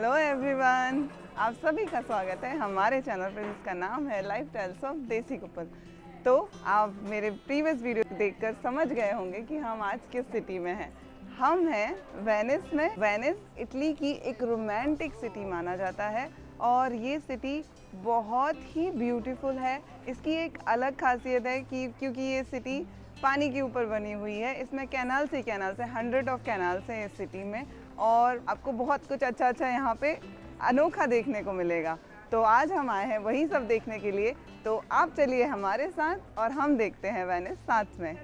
Hello everyone, आप सभी का स्वागत है हमारे चैनल पर जिसका नाम है लाइफ स्टाइल्स ऑफ देसी कपल। तो आप मेरे प्रीवियस वीडियो देखकर समझ गए होंगे कि हम आज किस सिटी में हैं। हम हैं वेनिस में। वेनिस इटली की एक रोमांटिक सिटी माना जाता है और ये सिटी बहुत ही ब्यूटीफुल है। इसकी एक अलग खासियत है कि क्योंकि ये सिटी पानी के ऊपर बनी हुई है, इसमें कैनाल्स ही कैनाल्स हैं, 100 ऑफ कैनाल्स हैं इस सिटी में और आपको बहुत कुछ अच्छा अच्छा यहाँ पे अनोखा देखने को मिलेगा। तो आज हम आए हैं वही सब देखने के लिए, तो आप चलिए हमारे साथ और हम देखते हैं वेनिस साथ में।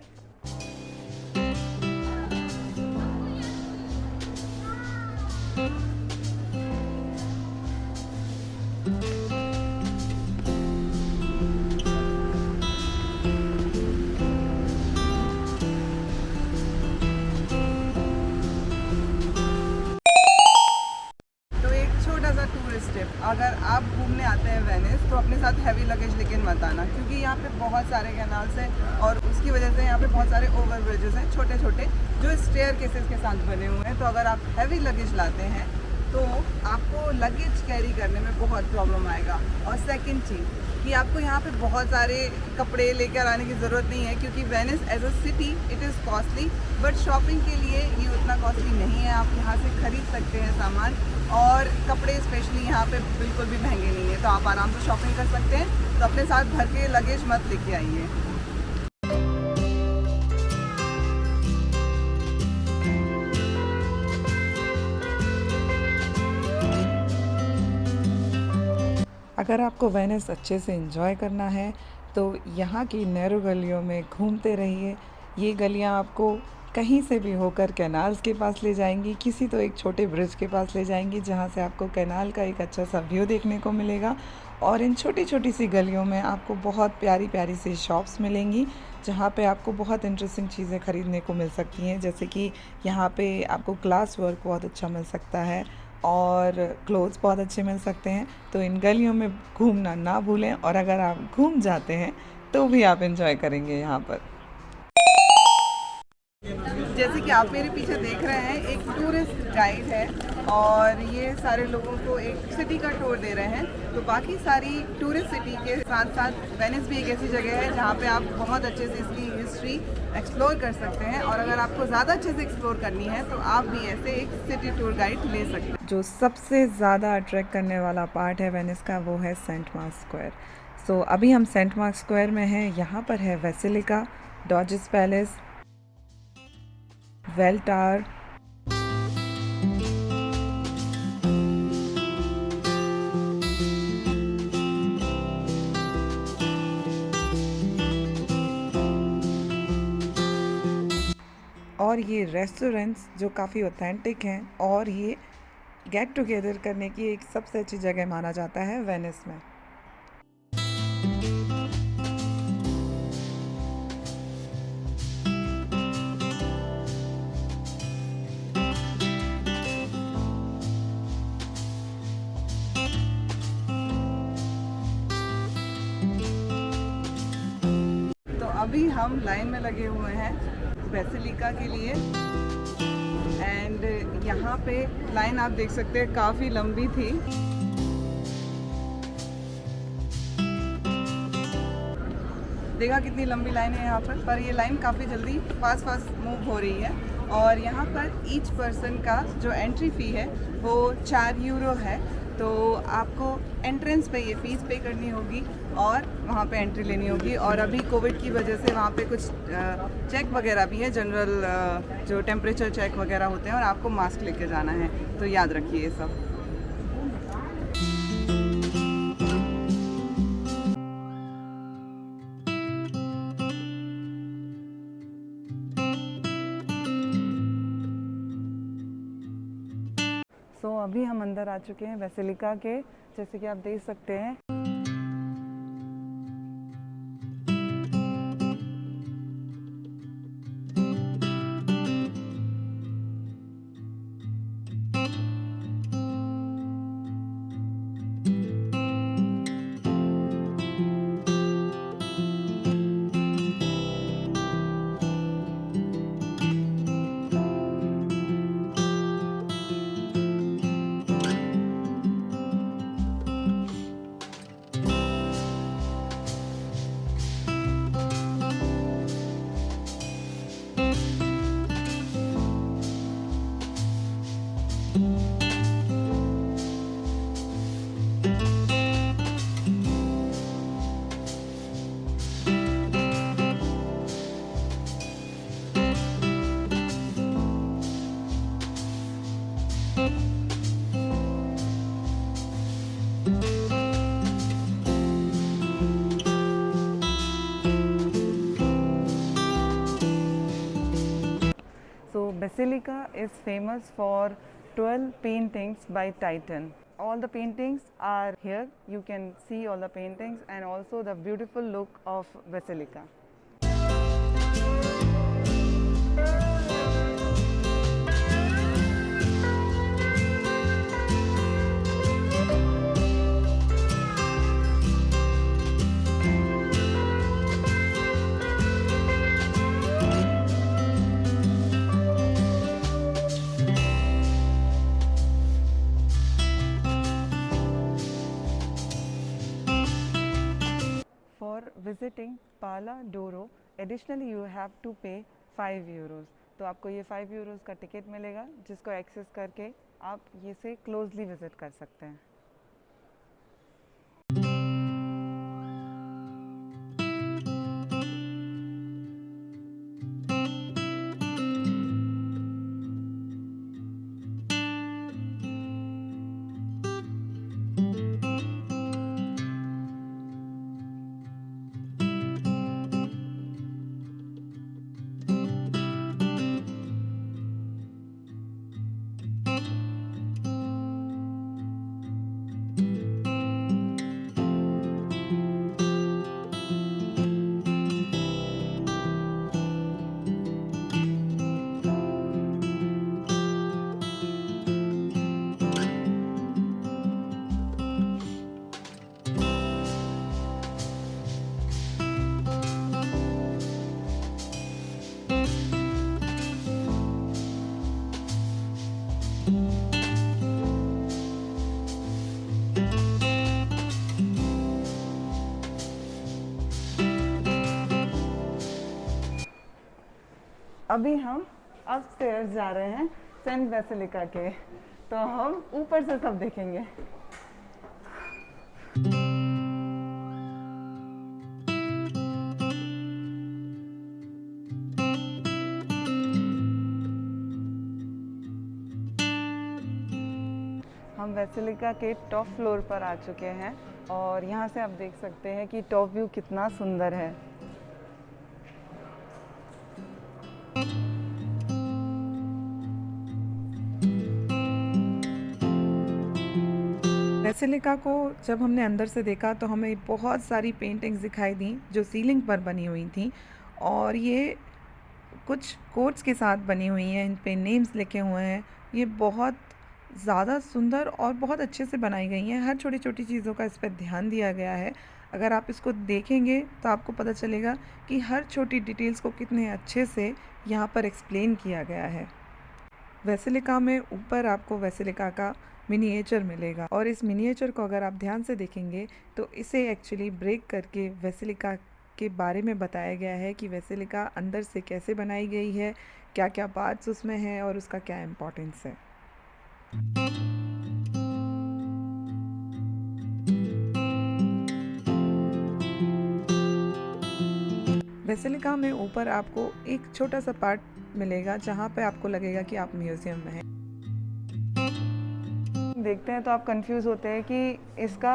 अगर आप घूमने आते हैं वेनिस तो अपने साथ हैवी लगेज लेके मत आना, क्योंकि यहाँ पे बहुत सारे कैनाल्स हैं और उसकी वजह से यहाँ पे बहुत सारे ओवर ब्रिजेस हैं छोटे छोटे जो स्टेयर केसेस के साथ बने हुए हैं। तो अगर आप हैवी लगेज लाते हैं तो आपको लगेज कैरी करने में बहुत प्रॉब्लम आएगा। और सेकंड चीज़ कि आपको यहाँ पे बहुत सारे कपड़े लेकर आने की ज़रूरत नहीं है, क्योंकि Venice as a city it is costly, but shopping के लिए ये उतना कॉस्टली नहीं है। आप यहाँ से खरीद सकते हैं सामान, और कपड़े स्पेशली यहाँ पे बिल्कुल भी महंगे नहीं है, तो आप आराम से शॉपिंग कर सकते हैं। तो अपने साथ भर के लगेज मत लेके आइए। अगर आपको वेनिस अच्छे से एंजॉय करना है तो यहाँ की नैरो गलियों में घूमते रहिए। ये गलियाँ आपको कहीं से भी होकर कैनाल्स के पास ले जाएंगी, किसी तो एक छोटे ब्रिज के पास ले जाएंगी जहाँ से आपको कैनाल का एक अच्छा सा व्यू देखने को मिलेगा। और इन छोटी छोटी सी गलियों में आपको बहुत प्यारी प्यारी सी शॉप्स मिलेंगी जहाँ पे आपको बहुत इंटरेस्टिंग चीज़ें ख़रीदने को मिल सकती हैं। जैसे कि यहाँ पे आपको ग्लास वर्क बहुत अच्छा मिल सकता है और क्लोथ्स बहुत अच्छे मिल सकते हैं। तो इन गलियों में घूमना ना भूलें, और अगर आप घूम जाते हैं तो भी आप एंजॉय करेंगे यहाँ पर। जैसे कि आप मेरे पीछे देख रहे हैं, एक टूरिस्ट गाइड है और ये सारे लोगों को एक सिटी का टूर दे रहे हैं। तो बाकी सारी टूरिस्ट सिटी के साथ साथ वेनिस भी एक ऐसी जगह है जहाँ पे आप बहुत अच्छे से इसकी हिस्ट्री एक्सप्लोर कर सकते हैं। और अगर आपको ज़्यादा अच्छे से एक्सप्लोर करनी है तो आप भी ऐसे एक सिटी टूर गाइड ले सकते हैं। जो सबसे ज़्यादा अट्रैक्ट करने वाला पार्ट है वेनिस का, वो है सेंट मार्क स्क्वायर। सो अभी हम सेंट मार्क स्क्वायर में हैं। यहाँ पर है बेसिलिका, डॉजेस पैलेस, वेल टावर, और ये रेस्टोरेंट्स जो काफ़ी ऑथेंटिक हैं, और ये गेट टुगेदर करने की एक सबसे अच्छी जगह माना जाता है वेनिस में। तो अभी हम लाइन में लगे हुए हैं बेसिलिका के लिए, एंड यहाँ पे लाइन आप देख सकते हैं काफ़ी लंबी थी। देखा कितनी लंबी लाइन है यहाँ पर ये लाइन काफ़ी जल्दी फास्ट मूव हो रही है। और यहाँ पर ईच पर्सन का जो एंट्री फ़ी है वो 4 यूरो है। तो आपको एंट्रेंस पे ये फ़ीस पे करनी होगी और वहाँ पे एंट्री लेनी होगी। और अभी कोविड की वजह से वहाँ पे कुछ चेक वगैरह भी है, जनरल जो टेम्परेचर चेक वगैरह होते हैं, और आपको मास्क लेके जाना है, तो याद रखिए ये सब। सो अभी हम अंदर आ चुके हैं बेसिलिका के, जैसे कि आप देख सकते हैं। Basilica is famous for 12 paintings by Titan. All the paintings are here. You can see all the paintings and also the beautiful look of Basilica. For visiting Pala d'Oro, additionally you have to pay 5 euros. तो आपको ये 5 euros का ticket मिलेगा जिसको access करके आप ये से क्लोजली विजिट कर सकते हैं। अभी हम अपस्टेयर्स जा रहे हैं सेंट बेसिलिका के, तो हम ऊपर से सब देखेंगे। हम बेसिलिका के टॉप फ्लोर पर आ चुके हैं और यहाँ से आप देख सकते हैं कि टॉप व्यू कितना सुंदर है। बेसिलिका को जब हमने अंदर से देखा तो हमें बहुत सारी पेंटिंग्स दिखाई दी जो सीलिंग पर बनी हुई थी और ये कुछ कोट्स के साथ बनी हुई हैं, इन पे नेम्स लिखे हुए हैं। ये बहुत ज़्यादा सुंदर और बहुत अच्छे से बनाई गई हैं। हर छोटी छोटी चीज़ों का इस पर ध्यान दिया गया है। अगर आप इसको देखेंगे तो आपको पता चलेगा कि हर छोटी डिटेल्स को कितने अच्छे से यहाँ पर एक्सप्लेन किया गया है। बेसिलिका में ऊपर आपको बेसिलिका का मिनिएचर मिलेगा और इस मिनिएचर को अगर आप ध्यान से देखेंगे तो इसे एक्चुअली ब्रेक करके बेसिलिका के बारे में बताया गया है कि बेसिलिका अंदर से कैसे बनाई गई है, क्या क्या पार्ट्स उसमें हैं और उसका क्या इम्पोर्टेंस है। बेसिलिका में ऊपर आपको एक छोटा सा पार्ट मिलेगा जहाँ पे आपको लगेगा कि आप म्यूज़ियम में हैं। देखते हैं तो आप कंफ्यूज होते हैं कि इसका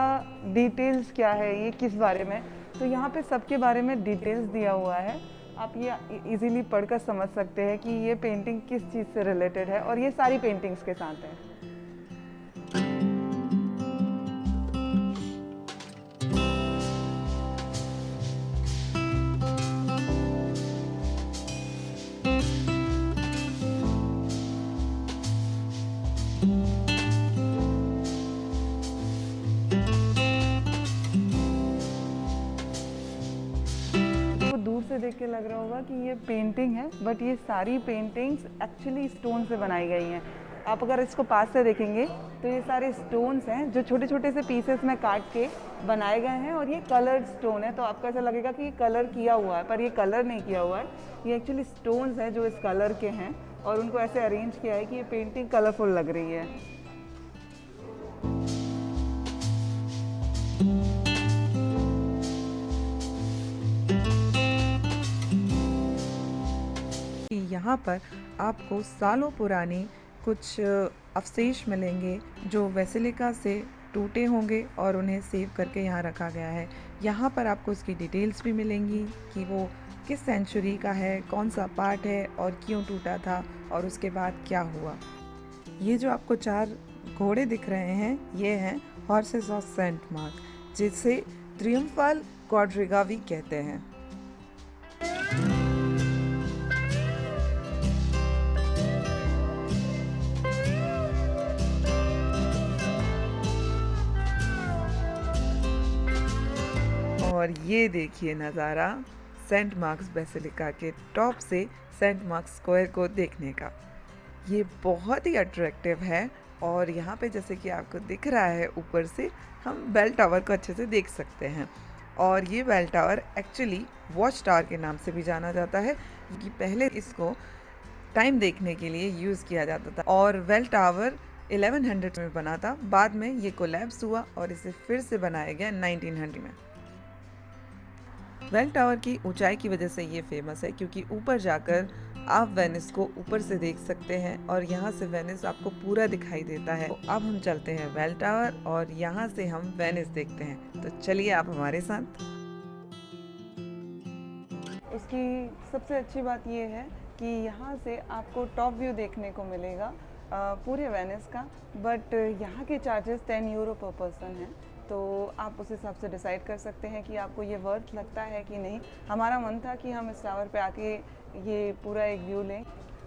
डिटेल्स क्या है, ये किस बारे में। तो यहाँ पे सबके बारे में डिटेल्स दिया हुआ है। आप ये इजीली पढ़कर समझ सकते हैं कि ये पेंटिंग किस चीज़ से रिलेटेड है और ये सारी पेंटिंग्स के साथ है। दूर से देख के लग रहा होगा कि ये पेंटिंग है, बट ये सारी पेंटिंग्स एक्चुअली स्टोन से बनाई गई हैं। आप अगर इसको पास से देखेंगे तो ये सारे स्टोन्स हैं जो छोटे छोटे से पीसेस में काट के बनाए गए हैं और ये कलर्ड स्टोन है। तो आपको ऐसा लगेगा कि ये कलर किया हुआ है, पर ये कलर नहीं किया हुआ है। ये एक्चुअली स्टोन्स हैं जो इस कलर के हैं और उनको ऐसे अरेंज किया है कि ये पेंटिंग कलरफुल लग रही है। यहाँ पर आपको सालों पुराने कुछ अवशेष मिलेंगे जो बेसिलिका से टूटे होंगे और उन्हें सेव करके यहाँ रखा गया है। यहाँ पर आपको उसकी डिटेल्स भी मिलेंगी कि वो किस सेंचुरी का है, कौन सा पार्ट है और क्यों टूटा था और उसके बाद क्या हुआ। ये जो आपको 4 घोड़े दिख रहे हैं ये हैं हॉर्सेस ऑफ सेंट मार्क, जिसे ट्रियम्फल क्वाड्रिगा भी कहते हैं। और ये देखिए नज़ारा सेंट मार्क्स बेसिलिका के टॉप से सेंट मार्क्स स्क्वायर को देखने का। ये बहुत ही अट्रैक्टिव है और यहाँ पे जैसे कि आपको दिख रहा है ऊपर से हम बेल टावर को अच्छे से देख सकते हैं। और ये bell tower actually watch tower के नाम से भी जाना जाता है, क्योंकि पहले इसको टाइम देखने के लिए यूज़ किया जाता था और बेल टावर 1100 में बना था। बाद में ये कोलैप्स हुआ और इसे फिर से बनाया गया 1900 में। बेल टावर की ऊंचाई की वजह से ये फेमस है, क्योंकि ऊपर जाकर आप वेनिस को ऊपर से देख सकते हैं और यहाँ से वेनिस आपको पूरा दिखाई देता है। तो अब हम चलते हैं बेल टावर और यहाँ से हम वेनिस देखते हैं। तो चलिए आप हमारे साथ। उसकी सबसे अच्छी बात ये है कि यहाँ से आपको टॉप व्यू देखने को मिलेगा पूरे वेनिस का, बट यहाँ के चार्जेस 10 यूरो पर पर्सन हैं। तो आप उस हिसाब से डिसाइड कर सकते हैं कि आपको ये वर्थ लगता है कि नहीं। हमारा मन था कि हम इस टावर पे आके ये पूरा एक व्यू लें।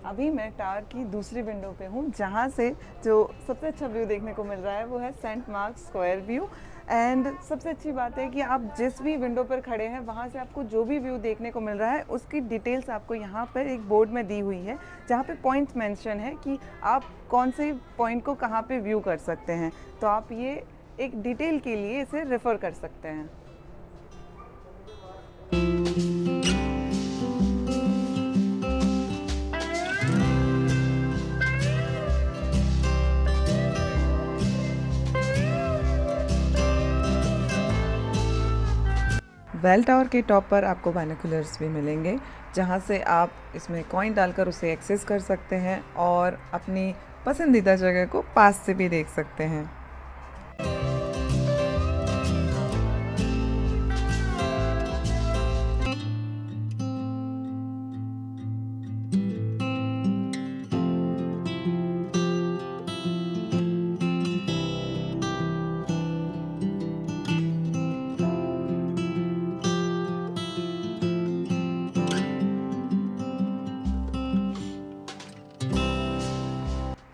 अभी मैं टावर की दूसरी विंडो पे हूँ, जहाँ से जो सबसे अच्छा व्यू देखने को मिल रहा है वो है Saint Mark's Square view. And सबसे अच्छी बात है कि आप जिस भी विंडो पर खड़े हैं वहाँ से आपको जो भी व्यू देखने को मिल रहा है उसकी डिटेल्स आपको यहाँ पर एक बोर्ड में दी हुई है, जहाँ पे पॉइंट्स मेंशन है कि आप कौन से पॉइंट को कहाँ पे व्यू कर सकते हैं। तो आप ये एक डिटेल के लिए इसे रेफ़र कर सकते हैं। बेल टावर के टॉप पर आपको बाइनोकुलर्स भी मिलेंगे, जहाँ से आप इसमें कॉइन डालकर उसे एक्सेस कर सकते हैं और अपनी पसंदीदा जगह को पास से भी देख सकते हैं।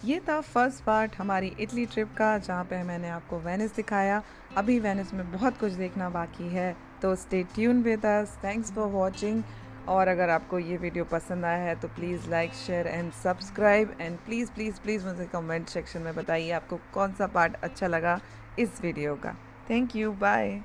ये था फर्स्ट पार्ट हमारी इटली ट्रिप का, जहाँ पे मैंने आपको वेनिस दिखाया। अभी वेनिस में बहुत कुछ देखना बाकी है, तो stay tune with us. Thanks for watching. और अगर आपको ये वीडियो पसंद आया है तो please like, share and subscribe. And please please please मुझे कमेंट सेक्शन में बताइए आपको कौन सा पार्ट अच्छा लगा इस वीडियो का। Thank you, bye.